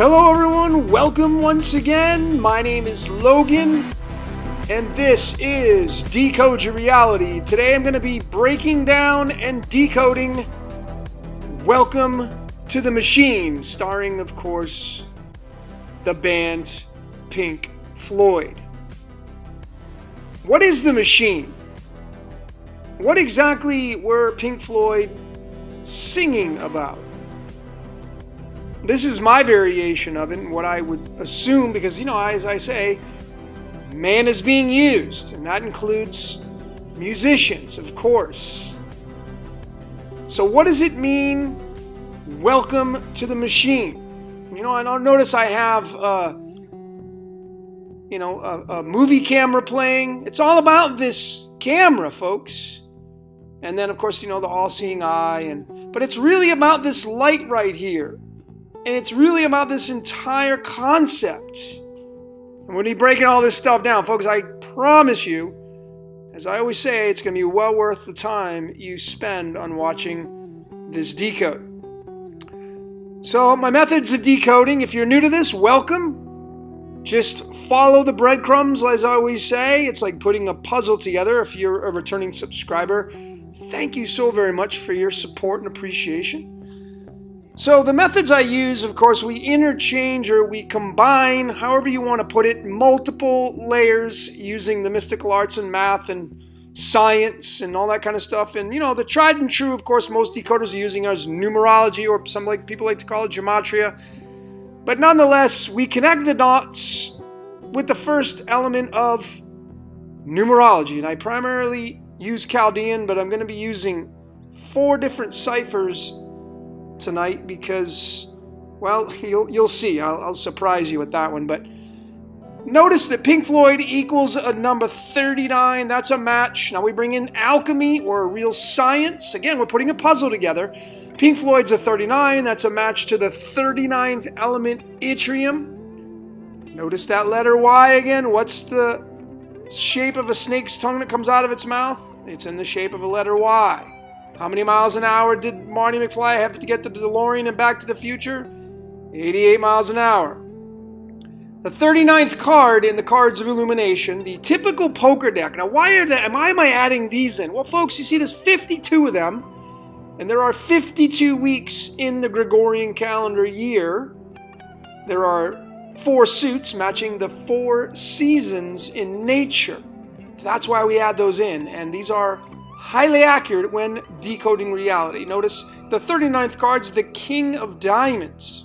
Hello everyone, welcome once again. My name is Logan, and this is Decode Your Reality. Today I'm going to be breaking down and decoding Welcome to the Machine, starring, of course, the band Pink Floyd. What is the machine? What exactly were Pink Floyd singing about? This is my variation of it, and what I would assume, because, as I say, man is being used, and that includes musicians, of course. So what does it mean, welcome to the machine? I notice I have, a movie camera playing. It's all about this camera, folks. And then, of course, the all-seeing eye, but it's really about this light right here. And it's really about this entire concept. And when you're breaking all this stuff down, folks, I promise you, as I always say, it's going to be well worth the time you spend on watching this decode. So, my methods of decoding, if you're new to this, welcome. Just follow the breadcrumbs, as I always say. It's like putting a puzzle together. If you're a returning subscriber, thank you so very much for your support and appreciation. So the methods I use, of course, we interchange or we combine, however you want to put it, multiple layers using the mystical arts and math and science and all that kind of stuff. And, the tried and true, of course, most decoders are using is numerology, or people like to call it gematria. But nonetheless, we connect the dots with the first element of numerology. And I primarily use Chaldean, but I'm going to be using 4 different ciphers tonight because, well, you'll see. I'll surprise you with that one. But notice that Pink Floyd equals a number 39. That's a match. Now we bring in alchemy or real science. Again, we're putting a puzzle together. Pink Floyd's a 39. That's a match to the 39th element, yttrium. Notice that letter Y again. What's the shape of a snake's tongue that comes out of its mouth? It's in the shape of a letter Y. How many miles an hour did Marty McFly have to get the DeLorean and Back to the Future? 88 miles an hour. The 39th card in the Cards of Illumination, the typical poker deck. Now, why am I adding these in? Well, folks, you see there's 52 of them, and there are 52 weeks in the Gregorian calendar year. There are 4 suits matching the 4 seasons in nature. That's why we add those in, and these are highly accurate when decoding reality. Notice the 39th card's the King of Diamonds.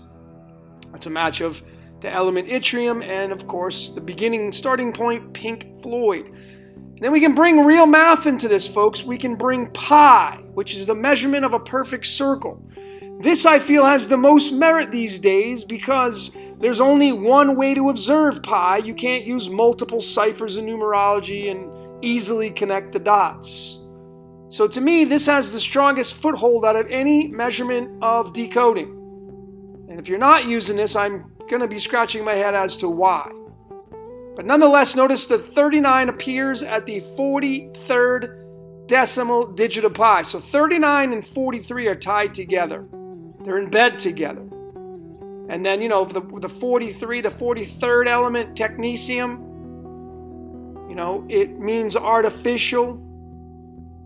That's a match of the element yttrium and, of course, the starting point, Pink Floyd. And then we can bring real math into this, folks. We can bring pi, which is the measurement of a perfect circle. This, I feel, has the most merit these days because there's only one way to observe pi. You can't use multiple ciphers in numerology and easily connect the dots. So to me, this has the strongest foothold out of any measurement of decoding. And if you're not using this, I'm going to be scratching my head as to why. But nonetheless, notice that 39 appears at the 43rd decimal digit of pi. So 39 and 43 are tied together. They're in bed together. And then, the 43, the 43rd element, technetium, it means artificial.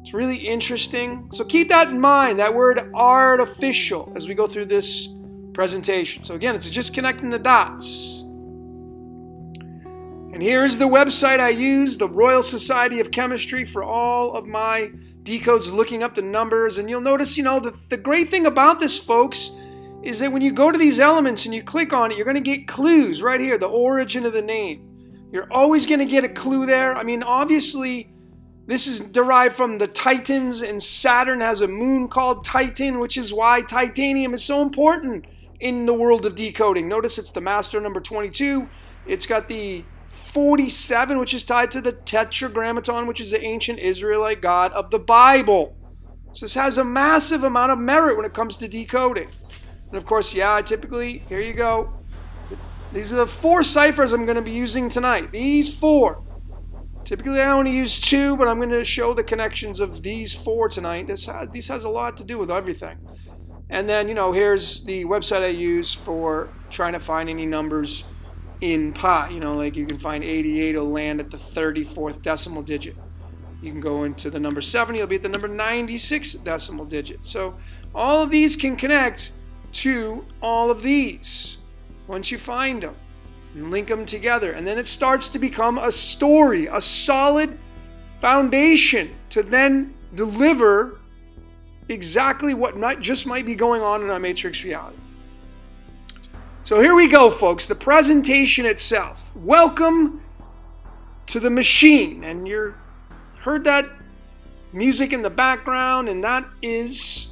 It's really interesting. So keep that in mind, that word artificial, as we go through this presentation. So again, it's just connecting the dots. And here's the website I use, the Royal Society of Chemistry, for all of my decodes, looking up the numbers. And you'll notice, the great thing about this, folks, is that when you go to these elements and you click on it, you're going to get clues right here, the origin of the name. You're always going to get a clue there. I mean, obviously, this is derived from the Titans, and Saturn has a moon called Titan, which is why titanium is so important in the world of decoding. Notice it's the master number 22. It's got the 47, which is tied to the Tetragrammaton, which is the ancient Israelite god of the Bible. So this has a massive amount of merit when it comes to decoding. And of course, I typically, here you go. These are the 4 ciphers I'm going to be using tonight. These 4. Typically, I only use 2, but I'm going to show the connections of these 4 tonight. This has a lot to do with everything. And then, here's the website I use for trying to find any numbers in pi. Like you can find 88 will land at the 34th decimal digit. You can go into the number 70, it'll be at the number 96 decimal digit. So all of these can connect to all of these once you find them and link them together. And then it starts to become a story, a solid foundation to then deliver exactly what might be going on in our matrix reality. So here we go, folks, the presentation itself. Welcome to the machine. And you heard that music in the background, and that is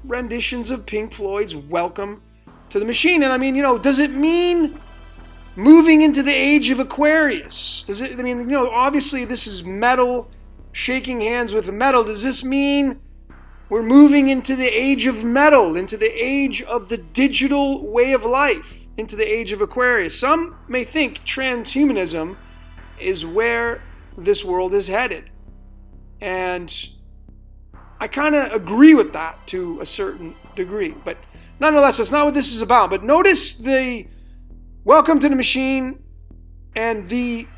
renditions of Pink Floyd's Welcome to the Machine. And I mean, does it mean moving into the age of Aquarius? Obviously this is metal, shaking hands with metal. Does this mean we're moving into the age of metal, into the age of the digital way of life, into the age of Aquarius? Some may think transhumanism is where this world is headed. And I kind of agree with that to a certain degree. But nonetheless, that's not what this is about. But notice the Welcome to the Machine and the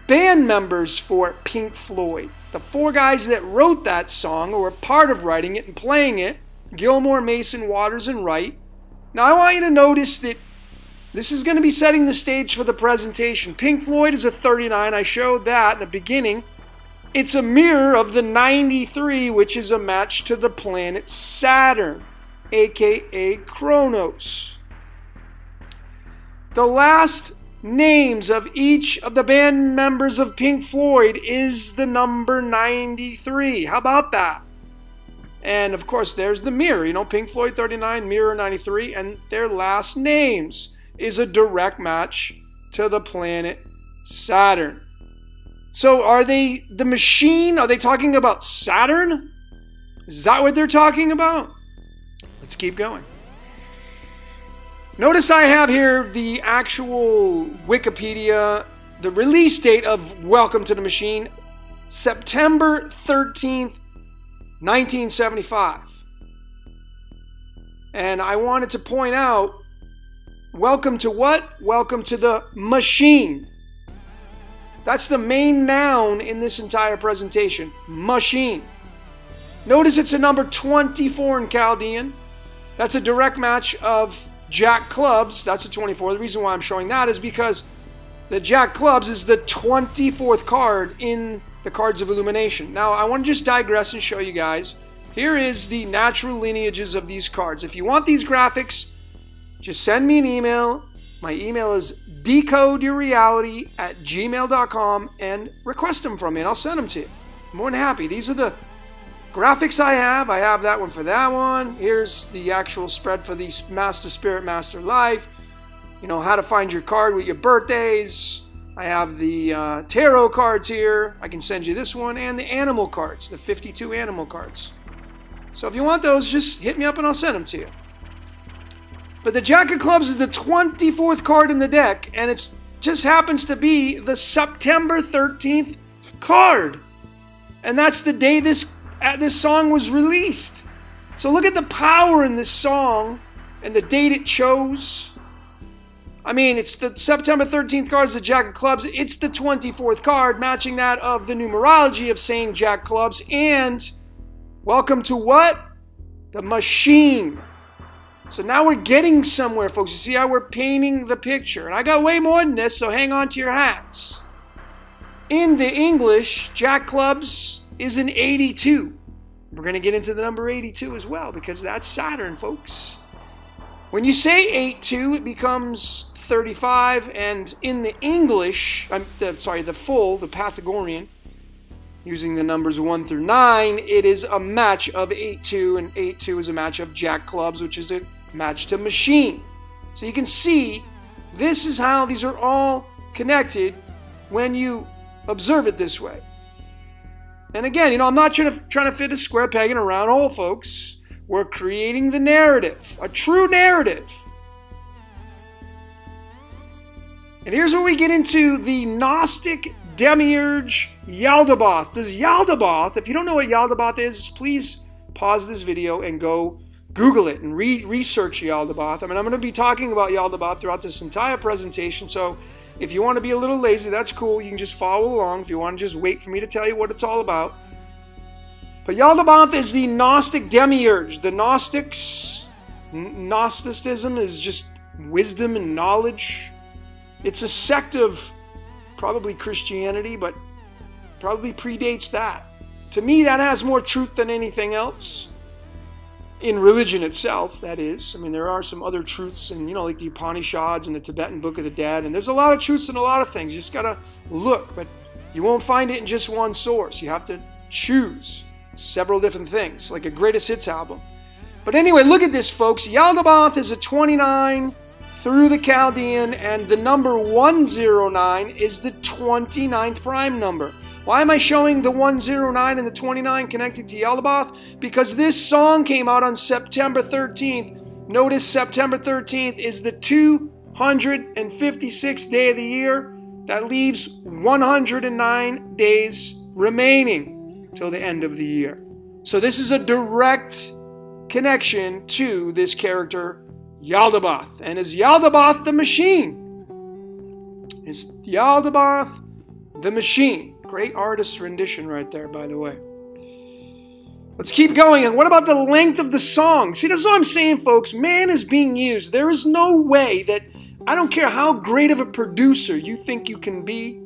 band members for Pink Floyd. The four guys that wrote that song, or were part of writing it and playing it, Gilmour, Mason, Waters, and Wright. Now I want you to notice that this is going to be setting the stage for the presentation. Pink Floyd is a 39. I showed that in the beginning. It's a mirror of the 93, which is a match to the planet Saturn, aka Kronos. The last names of each of the band members of Pink Floyd is the number 93. How about that? And of course, there's the mirror. Pink Floyd 39, mirror 93, and their last names is a direct match to the planet Saturn. So are they the machine? Are they talking about Saturn? Is that what they're talking about? Let's keep going. Notice I have here the actual Wikipedia, the release date of Welcome to the Machine, September 13th, 1975. And I wanted to point out, welcome to what? Welcome to the machine. That's the main noun in this entire presentation, machine. Notice it's a number 24 in Chaldean. That's a direct match of Jack Clubs. That's a 24. The reason why I'm showing that is because the Jack Clubs is the 24th card in the Cards of Illumination. Now, I want to just digress and show you guys. Here is the natural lineages of these cards. If you want these graphics, just send me an email. My email is decodeyourreality@gmail.com and request them from me, and I'll send them to you. I'm more than happy. These are the graphics I have. I have that one for that one. Here's the actual spread for the Master Spirit, Master Life. How to find your card with your birthdays. I have the tarot cards here. I can send you this one, and the animal cards, the 52 animal cards. So if you want those, just hit me up and I'll send them to you. But the Jack of Clubs is the 24th card in the deck, and it just happens to be the September 13th card. And that's the day this song was released. So look at the power in this song and the date it chose. I mean, it's the September 13th card is the Jack of Clubs. It's the 24th card, matching that of the numerology of saying Jack Clubs. And welcome to what? The machine. So now we're getting somewhere, folks. You see how we're painting the picture. And I got way more than this, so hang on to your hats. In the English, Jack Clubs is an 82. We're going to get into the number 82 as well, because that's Saturn, folks. When you say 82, it becomes 35, and in the English, the Pythagorean, using the numbers 1 through 9, it is a match of 8-2, and 8-2 is a match of Jack Clubs, which is a match to machine. So you can see, this is how these are all connected when you observe it this way. And again, I'm not trying to fit a square peg in a round hole, folks. We're creating the narrative, a true narrative. And here's where we get into the Gnostic demiurge Yaldabaoth. Does Yaldabaoth, if you don't know what Yaldabaoth is, please pause this video and go Google it and research Yaldabaoth. I mean, I'm going to be talking about Yaldabaoth throughout this entire presentation, so if you want to be a little lazy, that's cool. You can just follow along. If you want to just wait for me to tell you what it's all about. But Yaldabaoth is the Gnostic demiurge. The Gnosticism is just wisdom and knowledge. It's a sect of probably Christianity, but probably predates that. To me, that has more truth than anything else. In religion itself, that is. I mean, there are some other truths in, like the Upanishads and the Tibetan Book of the Dead, and there's a lot of truths in a lot of things. You just gotta look, but you won't find it in just one source. You have to choose several different things, like a greatest hits album. But anyway, look at this, folks. Yaldabaoth is a 29 through the Chaldean, and the number 109 is the 29th prime number. Why am I showing the 109 and the 29 connected to Yaldabaoth? Because this song came out on September 13th. Notice September 13th is the 256th day of the year. That leaves 109 days remaining till the end of the year. So this is a direct connection to this character, Yaldabaoth. And is Yaldabaoth the machine? Is Yaldabaoth the machine? Great artist's rendition right there, by the way. Let's keep going. And what about the length of the song? See, that's what I'm saying, folks. Man is being used. There is no way that, I don't care how great of a producer you think you can be,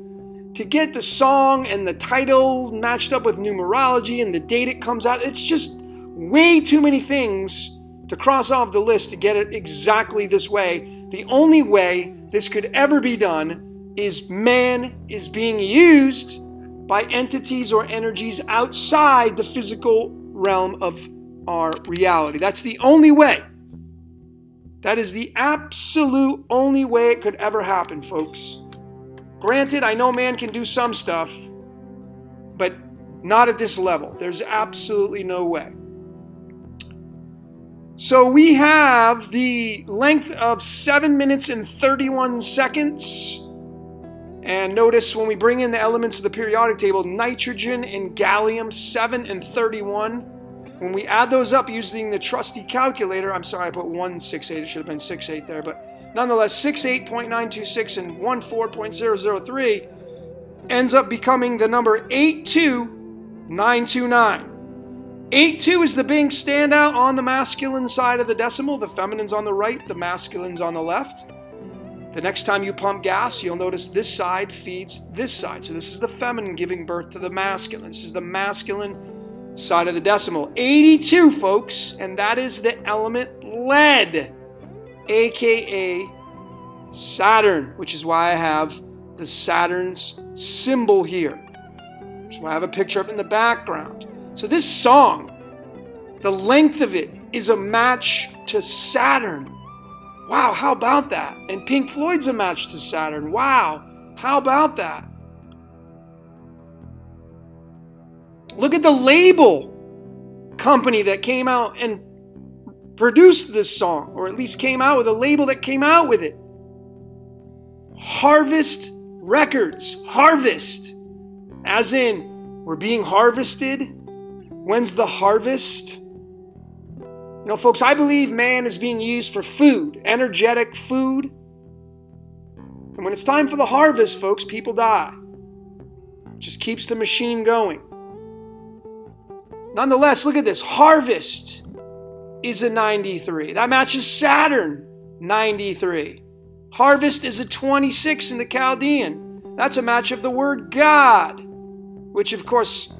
to get the song and the title matched up with numerology and the date it comes out. It's just way too many things to cross off the list to get it exactly this way. The only way this could ever be done is man is being used by entities or energies outside the physical realm of our reality. That's the only way. That is the absolute only way it could ever happen, folks. Granted, I know man can do some stuff, but not at this level. There's absolutely no way. So we have the length of 7 minutes and 31 seconds. And notice when we bring in the elements of the periodic table, nitrogen and gallium, 7 and 31. When we add those up using the trusty calculator, I'm sorry I put 168, it should have been 68 there, but nonetheless, 68.926 and 14.003 ends up becoming the number 82929. 8-2 is the big standout on the masculine side of the decimal. The feminine's on the right, the masculine's on the left. The next time you pump gas, you'll notice this side feeds this side. So this is the feminine giving birth to the masculine. This is the masculine side of the decimal. 82, folks, and that is the element lead, aka Saturn, which is why I have the Saturn's symbol here. Which is why I have a picture up in the background. So this song, the length of it is a match to Saturn. Wow, how about that? And Pink Floyd's a match to Saturn. Wow, how about that? Look at the label company that came out and produced this song, or at least came out with a label that came out with it. Harvest Records. Harvest. As in, we're being harvested. When's the harvest? You know, folks, I believe man is being used for food, energetic food. And when it's time for the harvest, folks, people die. It just keeps the machine going. Nonetheless, look at this. Harvest is a 93. That matches Saturn, 93. Harvest is a 26 in the Chaldean. That's a match of the word God, which, of course,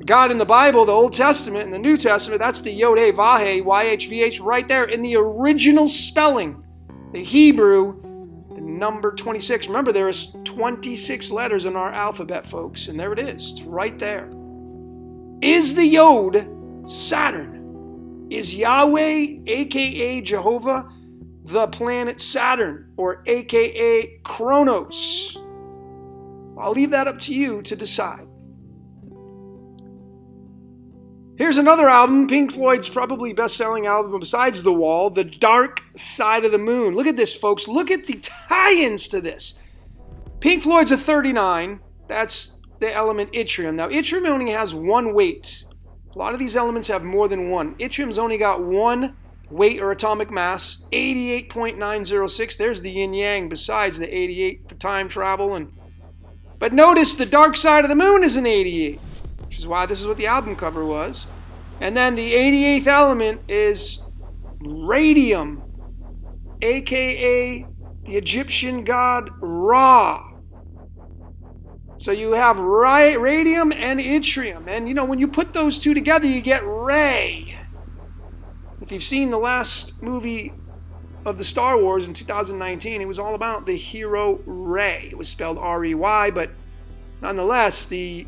God in the Bible, the Old Testament and the New Testament, that's the Yod-Heh-Vah-Heh, YHVH, right there in the original spelling. The Hebrew, the number 26. Remember, there is 26 letters in our alphabet, folks, and there it is. It's right there. Is the Yod Saturn? Is Yahweh, a.k.a. Jehovah, the planet Saturn, or a.k.a. Kronos? I'll leave that up to you to decide. Here's another album, Pink Floyd's probably best-selling album besides The Wall, The Dark Side of the Moon. Look at this, folks. Look at the tie-ins to this. Pink Floyd's a 39. That's the element yttrium. Now, yttrium only has one weight. A lot of these elements have more than one. Yttrium's only got one weight or atomic mass, 88.906. There's the yin-yang besides the 88 for time travel. But notice the dark side of the moon is an 88, which is why this is what the album cover was. And then the 88th element is radium, aka the Egyptian god Ra. So you have radium and yttrium. And, when you put those two together, you get Ray. If you've seen the last movie of the Star Wars in 2019, it was all about the hero Rey. It was spelled R-E-Y, but nonetheless, the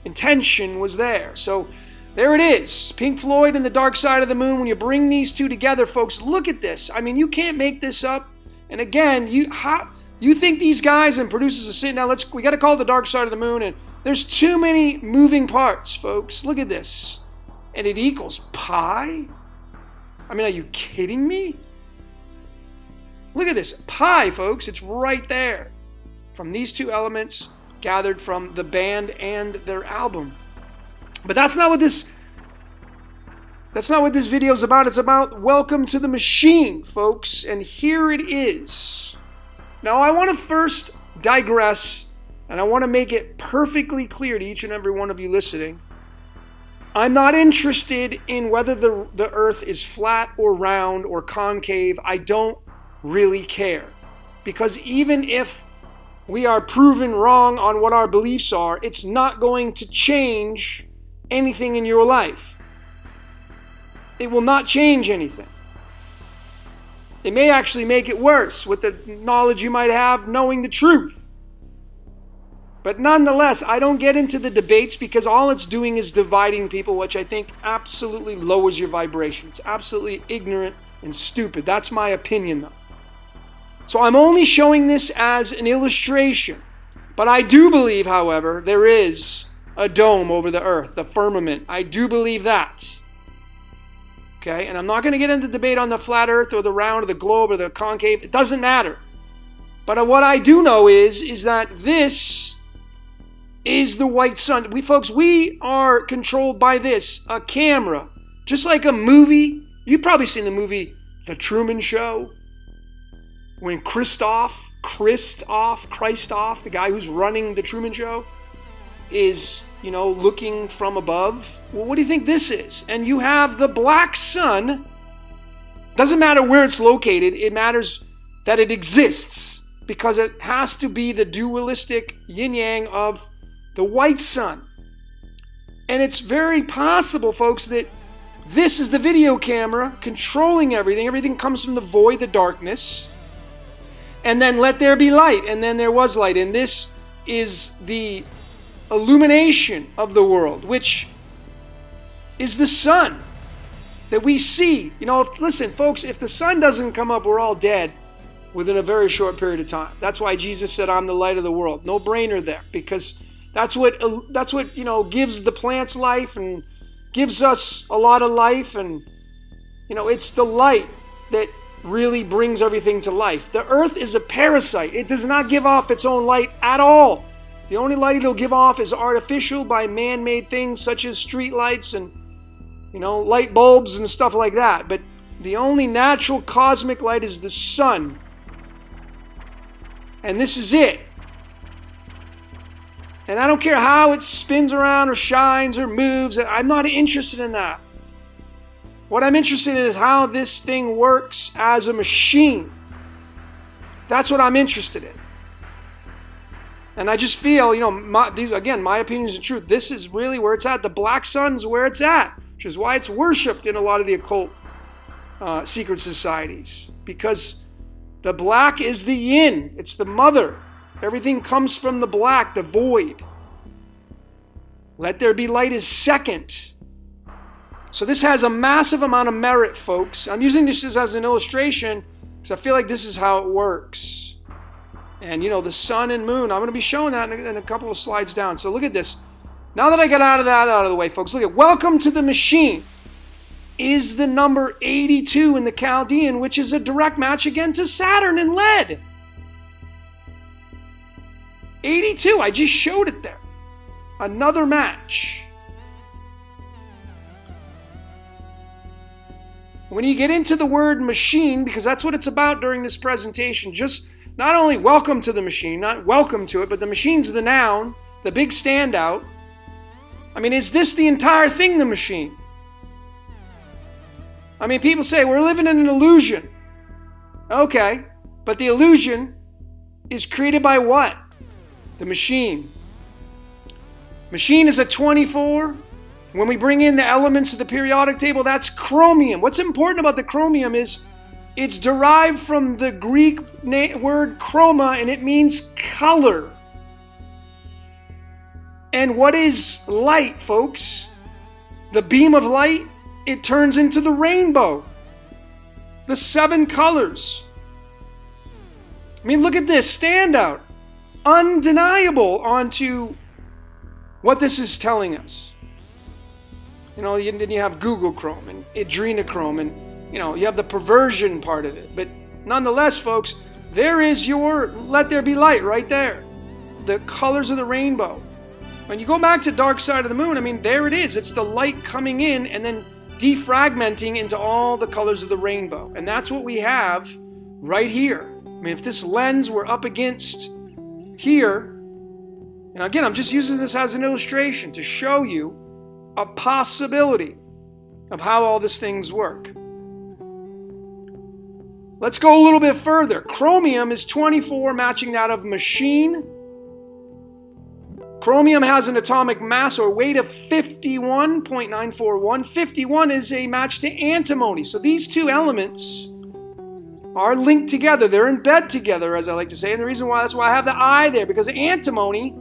intention was there. So there it is. Pink Floyd and the Dark Side of the Moon. When you bring these two together, folks, look at this. I mean, you can't make this up. And again, you think these guys and producers are sitting down, we got to call it the Dark Side of the Moon, and there's too many moving parts, folks. Look at this. And it equals pi? I mean, are you kidding me? Look at this. Pi, folks, it's right there. From these two elements gathered from the band and their album. But that's not what this video is about. It's about Welcome to the Machine, folks. And here it is. Now, I want to first digress, and I want to make it perfectly clear to each and every one of you listening. I'm not interested in whether the earth is flat or round or concave. I don't really care. Because even if we are proven wrong on what our beliefs are, it's not going to change anything in your life. It will not change anything. It may actually make it worse with the knowledge you might have knowing the truth. But nonetheless, I don't get into the debates because all it's doing is dividing people, which I think absolutely lowers your vibration. It's absolutely ignorant and stupid. That's my opinion, though. So I'm only showing this as an illustration. But I do believe, however, there is a dome over the earth, the firmament. I do believe that. Okay? And I'm not going to get into debate on the flat earth or the round or the globe or the concave. It doesn't matter. But what I do know is that this is the white sun. We are controlled by this, a camera. Just like a movie. You've probably seen the movie The Truman Show. When Christof, the guy who's running The Truman Show, is, looking from above. Well, what do you think this is? And you have the black sun. Doesn't matter where it's located. It matters that it exists. Because it has to be the dualistic yin-yang of the white sun. And it's very possible, folks, that this is the video camera controlling everything. Everything comes from the void, the darkness. And then let there be light. And then there was light. And this is the illumination of the world, which is the sun that we see. Listen, folks, if the sun doesn't come up, we're all dead within a very short period of time. That's why Jesus said, I'm the light of the world. No brainer there. Because that's what gives the plants life and gives us a lot of life. And, it's the light that really brings everything to life. The earth is a parasite. It does not give off its own light at all. The only light it'll give off is artificial by man-made things such as street lights and, light bulbs and stuff like that. But the only natural cosmic light is the sun. And this is it. And I don't care how it spins around or shines or moves. I'm not interested in that. What I'm interested in is how this thing works as a machine. That's what I'm interested in. And I just feel, my opinion is the truth. This is really where it's at. The black sun's where it's at, which is why it's worshipped in a lot of the occult secret societies. Because the black is the yin. It's the mother. Everything comes from the black, the void. Let there be light is second. So this has a massive amount of merit, folks. I'm using this as an illustration because I feel like this is how it works. And, the sun and moon, I'm going to be showing that in a couple of slides down. So look at this. Now that I got out of the way, folks, look at Welcome to the Machine is the number 82 in the Chaldean, which is a direct match again to Saturn and lead. 82, I just showed it there. Another match. When you get into the word machine, because that's what it's about during this presentation, just not only welcome to the machine, not welcome to it, but the machine's the noun, the big standout. I mean, is this the entire thing, the machine? I mean, people say we're living in an illusion. Okay, but the illusion is created by what? The machine. Machine is a 24. When we bring in the elements of the periodic table, that's chromium. What's important about the chromium is it's derived from the Greek word chroma, and it means color. And what is light, folks? The beam of light, it turns into the rainbow. The 7 colors. I mean, look at this standout. Undeniable onto what this is telling us. You know, then you have Google Chrome and adrenochrome, and, you know, you have the perversion part of it. But nonetheless, folks, there is your let there be light right there. The colors of the rainbow. When you go back to Dark Side of the Moon, I mean, there it is. It's the light coming in and then defragmenting into all the colors of the rainbow. And that's what we have right here. I mean, if this lens were up against here, and again, I'm just using this as an illustration to show you a possibility of how all these things work. Let's go a little bit further. Chromium is 24, matching that of machine. Chromium has an atomic mass or weight of 51.941. 51 is a match to antimony. So these two elements are linked together. They're in bed together, as I like to say. And the reason why, that's why I have the eye there, because antimony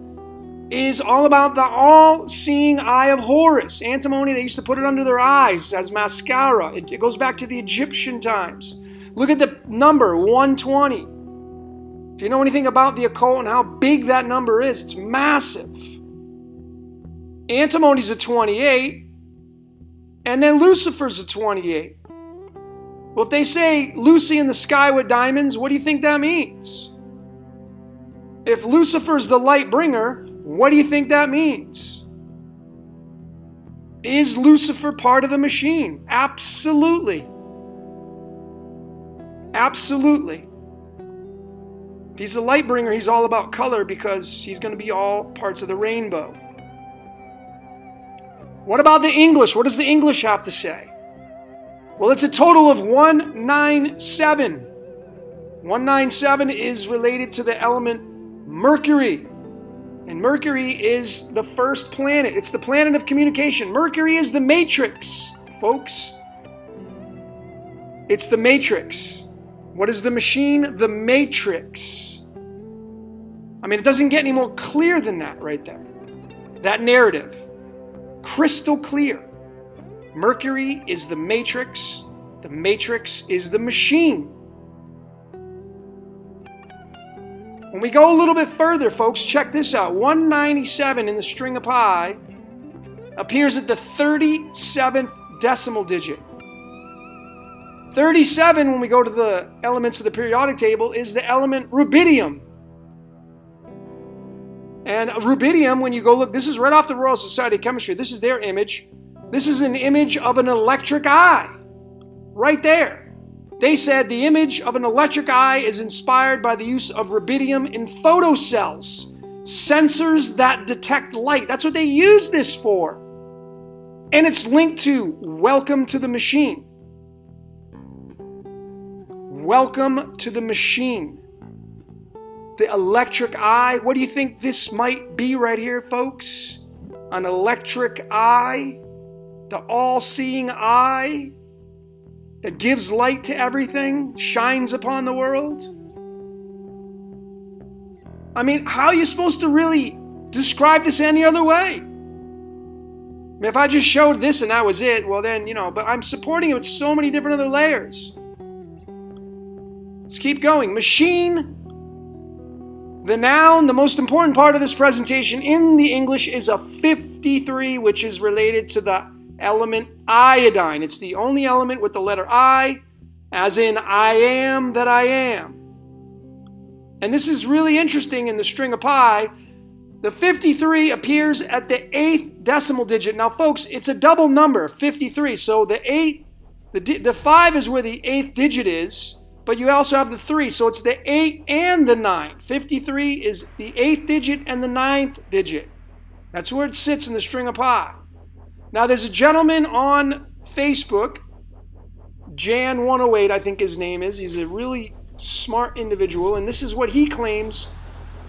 is all about the all-seeing eye of Horus. Antimony, they used to put it under their eyes as mascara. It goes back to the Egyptian times. Look at the number, 120. If you know anything about the occult and how big that number is, it's massive. Antimony's a 28, and then Lucifer's a 28. Well, if they say Lucy in the sky with diamonds, what do you think that means? If Lucifer's the light bringer, what do you think that means? Is Lucifer part of the machine? Absolutely. Absolutely. If he's a light bringer, he's all about color because he's going to be all parts of the rainbow. What about the English? What does the English have to say? Well, it's a total of 197. 197 is related to the element Mercury. And Mercury is the first planet. It's the planet of communication. Mercury is the matrix, folks. It's the matrix. What is the machine? The matrix. I mean, it doesn't get any more clear than that right there. That narrative. Crystal clear. Mercury is the matrix. The matrix is the machine. When we go a little bit further, folks, check this out. 197 in the string of pi appears at the 37th decimal digit. 37, when we go to the elements of the periodic table, is the element rubidium. And rubidium, when you go look, this is right off the Royal Society of Chemistry. This is their image. This is an image of an electric eye. Right there. They said the image of an electric eye is inspired by the use of rubidium in photocells, sensors that detect light. That's what they use this for. And it's linked to welcome to the machine. Welcome to the machine. The electric eye. What do you think this might be right here, folks? An electric eye. The all-seeing eye that gives light to everything, shines upon the world. I mean, how are you supposed to really describe this any other way? I mean, if I just showed this and that was it, well then, you know, but I'm supporting it with so many different other layers. Let's keep going. Machine. The noun, the most important part of this presentation in the English is a 53, which is related to the element iodine. It's the only element with the letter I, as in I am that I am. And this is really interesting in the string of pi. The 53 appears at the 8th decimal digit. Now, folks, it's a double number, 53. So the 8 The 5 is where the 8th digit is, but you also have the 3, so it's the 8 and the 9. 53 is the 8th digit and the 9th digit. That's where it sits in the string of pi. Now there's a gentleman on Facebook, Jan108 I think his name is. He's a really smart individual, and this is what he claims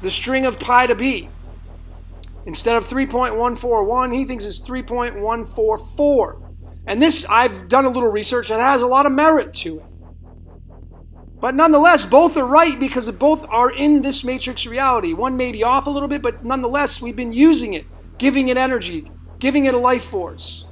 the string of pi to be. Instead of 3.141, he thinks it's 3.144. And this, I've done a little research, and it has a lot of merit to it. But nonetheless, both are right because both are in this matrix reality. One may be off a little bit, but nonetheless, we've been using it, giving it energy, giving it a life force.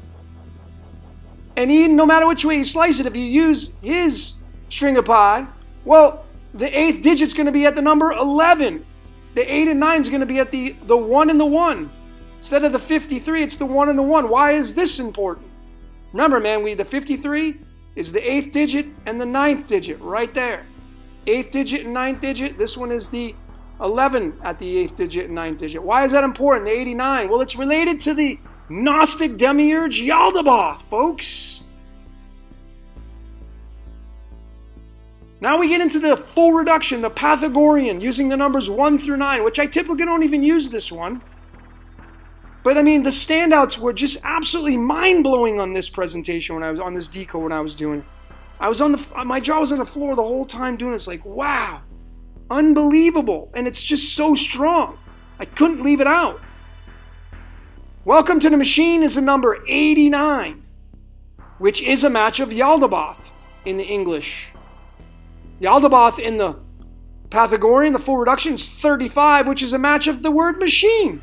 And even no matter which way you slice it, if you use his string of pi, well, the 8th digit's going to be at the number 11. The 8 and 9 is going to be at the 1 and the 1. Instead of the 53, it's the 1 and the 1. Why is this important? Remember, man, the 53 is the 8th digit and the 9th digit right there. 8th digit and 9th digit. This one is the 11 at the 8th digit and 9th digit. Why is that important? The 89. Well, it's related to the Gnostic demiurge Yaldabaoth, folks. Now we get into the full reduction, the Pythagorean, using the numbers 1 through 9, which I typically don't even use this one. But I mean, the standouts were just absolutely mind-blowing on this presentation when I was on this decode when I was doing it. I was on my jaw was on the floor the whole time doing this, like, wow, unbelievable. And it's just so strong. I couldn't leave it out. Welcome to the Machine is the number 89, which is a match of Yaldabaoth in the English. Yaldabaoth in the Pythagorean, the full reduction, is 35, which is a match of the word machine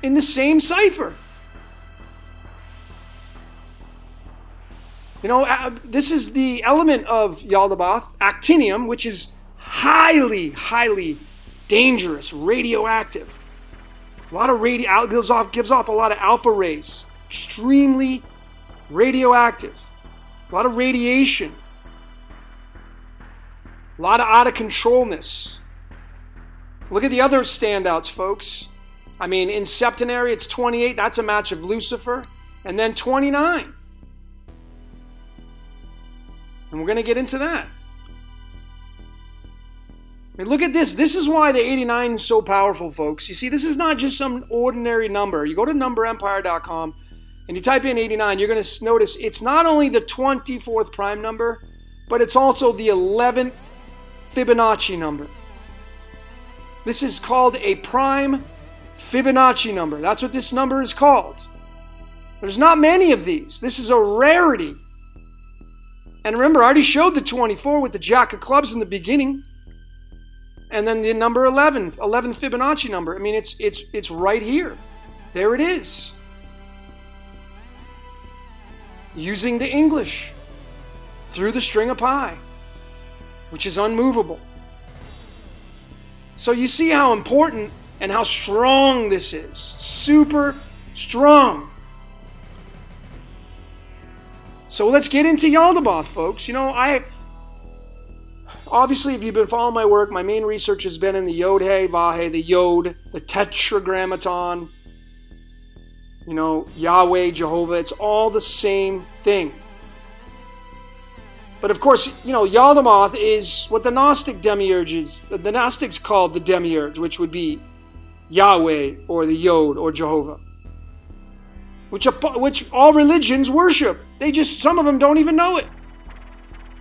in the same cipher. You know, this is the element of Yaldabaoth, actinium, which is highly, highly dangerous, radioactive. A lot of gives off a lot of alpha rays. Extremely radioactive. A lot of radiation. A lot of out of controlness. Look at the other standouts, folks. I mean, in septenary, it's 28. That's a match of Lucifer. And then 29. And we're going to get into that. I mean, look at this. This is why the 89 is so powerful, folks. You see, this is not just some ordinary number. You go to numberempire.com and you type in 89. You're going to notice it's not only the 24th prime number, but it's also the 11th Fibonacci number. This is called a prime Fibonacci number. That's what this number is called. There's not many of these. This is a rarity. And remember, I already showed the 24 with the Jack of Clubs in the beginning. And then the number 11, 11th Fibonacci number. I mean, it's right here. There it is. Using the English through the string of pi, which is unmovable. So you see how important and how strong this is. Super strong. So let's get into Yaldabaoth, folks. You know, obviously, if you've been following my work, my main research has been in the Yod-He, Vah-He, the Yod, the Tetragrammaton, you know, Yahweh, Jehovah. It's all the same thing. But of course, you know, Yaldabaoth is what the Gnostic demiurge is. The Gnostics called the demiurge, which would be Yahweh or the Yod or Jehovah. Which all religions worship. Some of them don't even know it.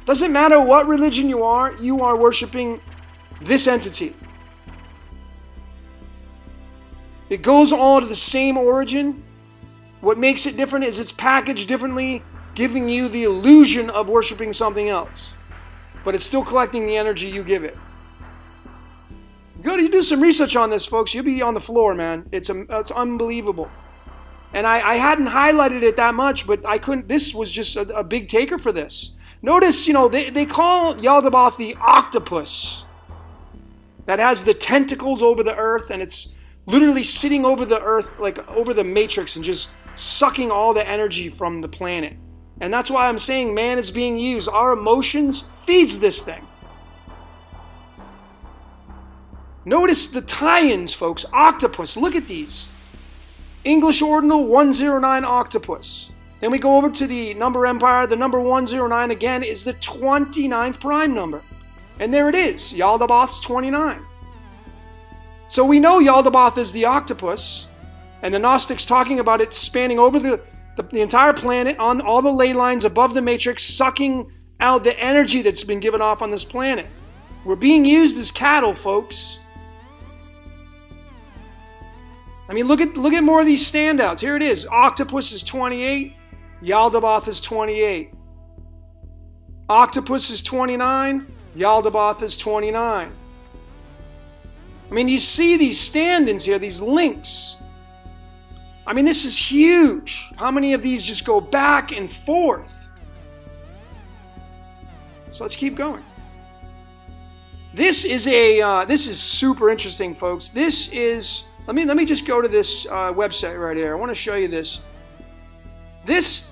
Doesn't matter what religion you are worshiping this entity. It goes all to the same origin. What makes it different is it's packaged differently, giving you the illusion of worshiping something else. But it's still collecting the energy you give it. You do some research on this, folks. You'll be on the floor, man. It's unbelievable. And I hadn't highlighted it that much, but I couldn't. This was just a big taker for this. Notice, you know, they call Yaldabaoth the octopus that has the tentacles over the earth, and it's literally sitting over the earth, like over the matrix, and just sucking all the energy from the planet. And that's why I'm saying man is being used. Our emotions feeds this thing. Notice the tie-ins, folks. Octopus. Look at these. English ordinal 109 octopus. Then we go over to the number empire. The number 109 again is the 29th prime number. And there it is. Yaldabaoth's 29. So we know Yaldabaoth is the octopus. And the Gnostics talking about it spanning over the entire planet on all the ley lines above the matrix, sucking out the energy that's been given off on this planet. We're being used as cattle, folks. I mean, look at more of these standouts. Here it is. Octopus is 28. Yaldabaoth is 28. Octopus is 29. Yaldabaoth is 29. I mean, you see these stand-ins here, these links. I mean, this is huge. How many of these just go back and forth? So let's keep going. This is super interesting, folks. This is, let me just go to this website right here. I want to show you this. This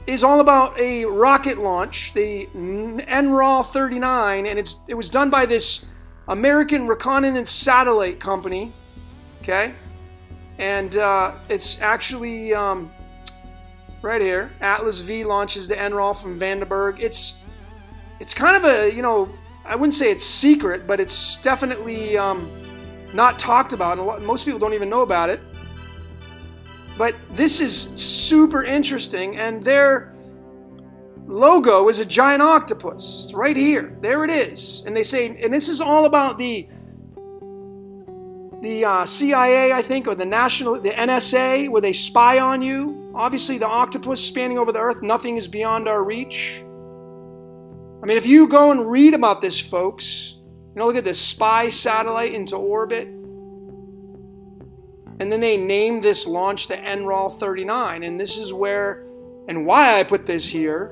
is all about a rocket launch, the NRAL 39, and it was done by this American Reconnaissance Satellite Company, okay? And it's actually right here. Atlas V launches the NRAL from Vandenberg. It's kind of a, you know, I wouldn't say it's secret, but it's definitely not talked about. And most people don't even know about it. But this is super interesting, and their logo is a giant octopus. It's right here. There it is. And they say, and this is all about the CIA, I think, or the NSA, where they spy on you. Obviously, the octopus spanning over the earth, nothing is beyond our reach. I mean, if you go and read about this, folks, you know, look at this, spy satellite into orbit. And then they named this launch the NRAL 39. And this is where, and why I put this here.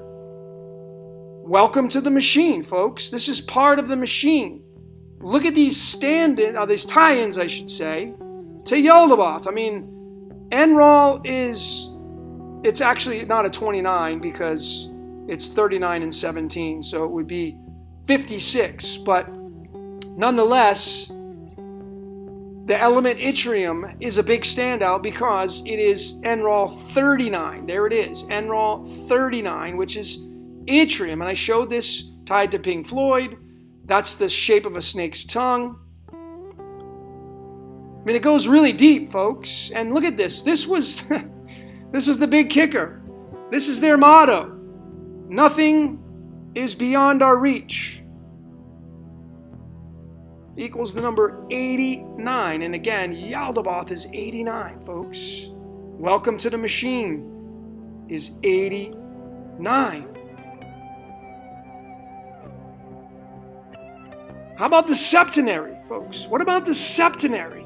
Welcome to the machine, folks. This is part of the machine. Look at these these tie-ins, I should say, to Yaldabaoth. I mean, NRAL it's actually not a 29 because it's 39 and 17, so it would be 56. But nonetheless, the element yttrium is a big standout because it is NRAL 39. There it is, NRAL 39, which is yttrium. And I showed this tied to Pink Floyd. That's the shape of a snake's tongue. I mean, it goes really deep, folks. And look at this. This was the big kicker. This is their motto. Nothing is beyond our reach. Equals the number 89. And again, Yaldabaoth is 89, folks. Welcome to the machine is 89. How about the septenary, folks? What about the septenary?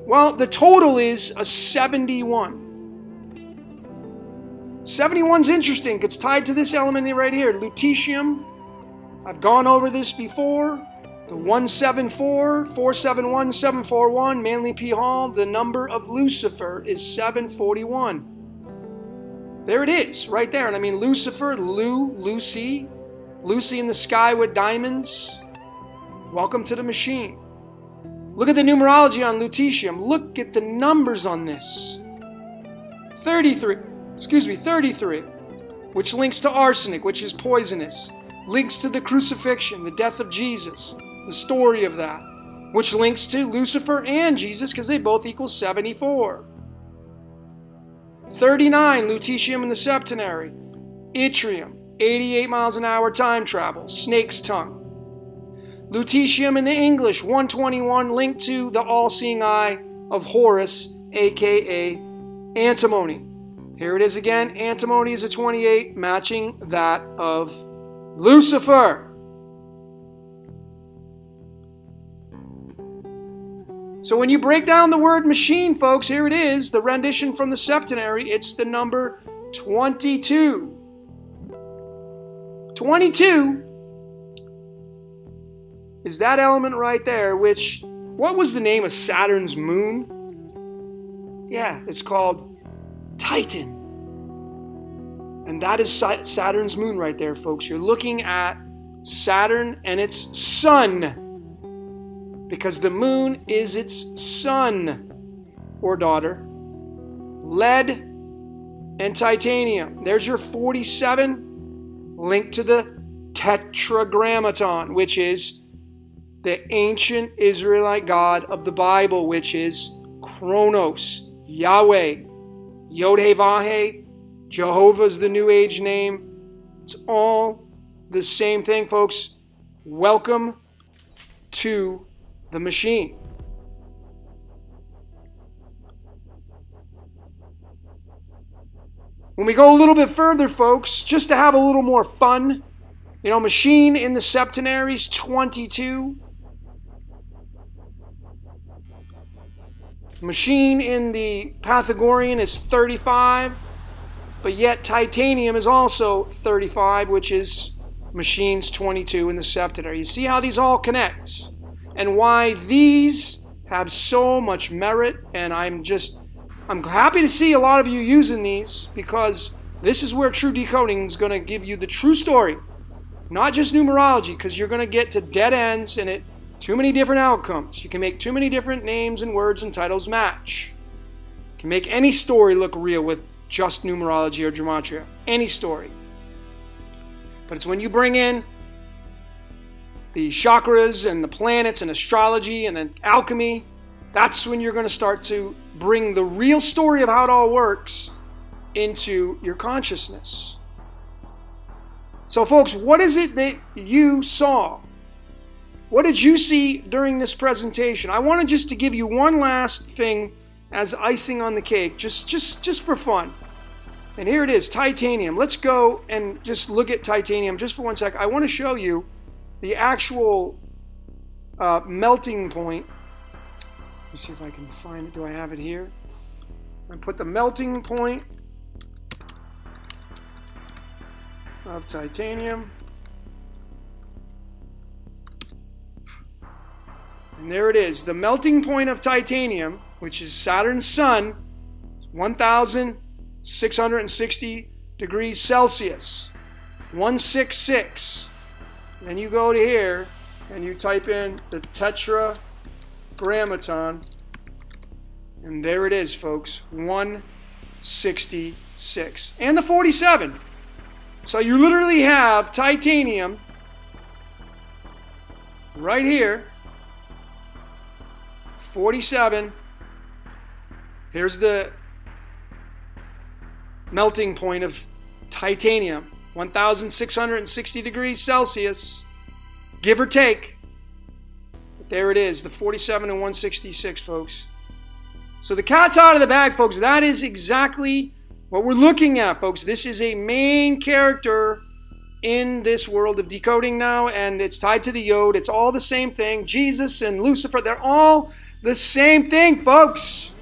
Well, the total is a 71. 71's interesting. It's tied to this element right here, lutetium. I've gone over this before. The 174, 471, 741, Manly P. Hall. The number of Lucifer is 741. There it is, right there. And I mean, Lucifer, Lucy. Lucy in the sky with diamonds. Welcome to the machine. Look at the numerology on lutetium. Look at the numbers on this. 33, which links to arsenic, which is poisonous. Links to the crucifixion, the death of Jesus, the story of that, which links to Lucifer and Jesus because they both equal 74. 39, lutetium in the septenary. Yttrium. 88 miles an hour time travel, snake's tongue. Lutetium in the English, 121, linked to the all-seeing eye of Horus, aka antimony. Here it is again, antimony is a 28, matching that of Lucifer. So when you break down the word machine, folks, here it is, the rendition from the septenary, it's the number 22. 22 is that element right there, which, what was the name of Saturn's moon? Yeah, it's called Titan. And that is Saturn's moon right there, folks. You're looking at Saturn and its sun, because the moon is its son or daughter. Lead and titanium. There's your 47 linked to the Tetragrammaton, which is the ancient Israelite God of the Bible, which is Kronos, Yahweh, Yod-Heh-Vah-Heh, Jehovah's the New Age name. It's all the same thing, folks. Welcome to the machine. When we go a little bit further, folks, just to have a little more fun, you know, machine in the septenaries, 22. Machine in the Pythagorean is 35. But yet titanium is also 35, which is machines 22 in the septenary. You see how these all connect and why these have so much merit. And I'm happy to see a lot of you using these, because this is where true decoding is going to give you the true story, not just numerology, because you're going to get to dead ends and too many different outcomes. You can make too many different names and words and titles match. You can make any story look real with just numerology or gematria. Any story. But it's when you bring in the chakras and the planets and astrology and then alchemy, that's when you're going to start to bring the real story of how it all works into your consciousness. So folks, what is it that you saw? What did you see during this presentation? I wanted just to give you one last thing as icing on the cake, just for fun. And here it is, titanium. Let's go and just look at titanium just for 1 sec. I want to show you the actual melting point. Let me see if I can find it. Do I have it here? I put the melting point of titanium. And there it is. The melting point of titanium, which is Saturn's sun, is 1,660 degrees Celsius. 166. Then you go to here and you type in the Tetragrammaton. And there it is, folks. 166. And the 47. So you literally have titanium right here. 47. Here's the melting point of titanium. 1,660 degrees Celsius. Give or take. But there it is. The 47 and 166, folks. So the cat's out of the bag, folks. That is exactly what we're looking at, folks. This is a main character in this world of decoding now, and it's tied to the Yod. It's all the same thing. Jesus and Lucifer, they're all the same thing, folks.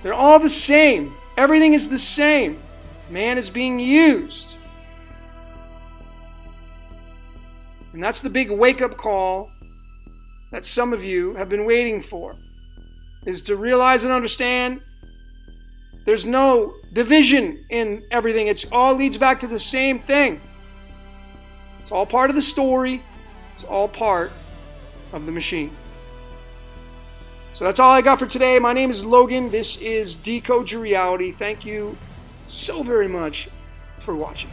They're all the same. Everything is the same. Man is being used. And that's the big wake-up call that some of you have been waiting for, is to realize and understand there's no division in everything. It all leads back to the same thing. It's all part of the story. It's all part of the machine. So that's all I got for today. My name is Logan. This is Decode Your Reality. Thank you so very much for watching.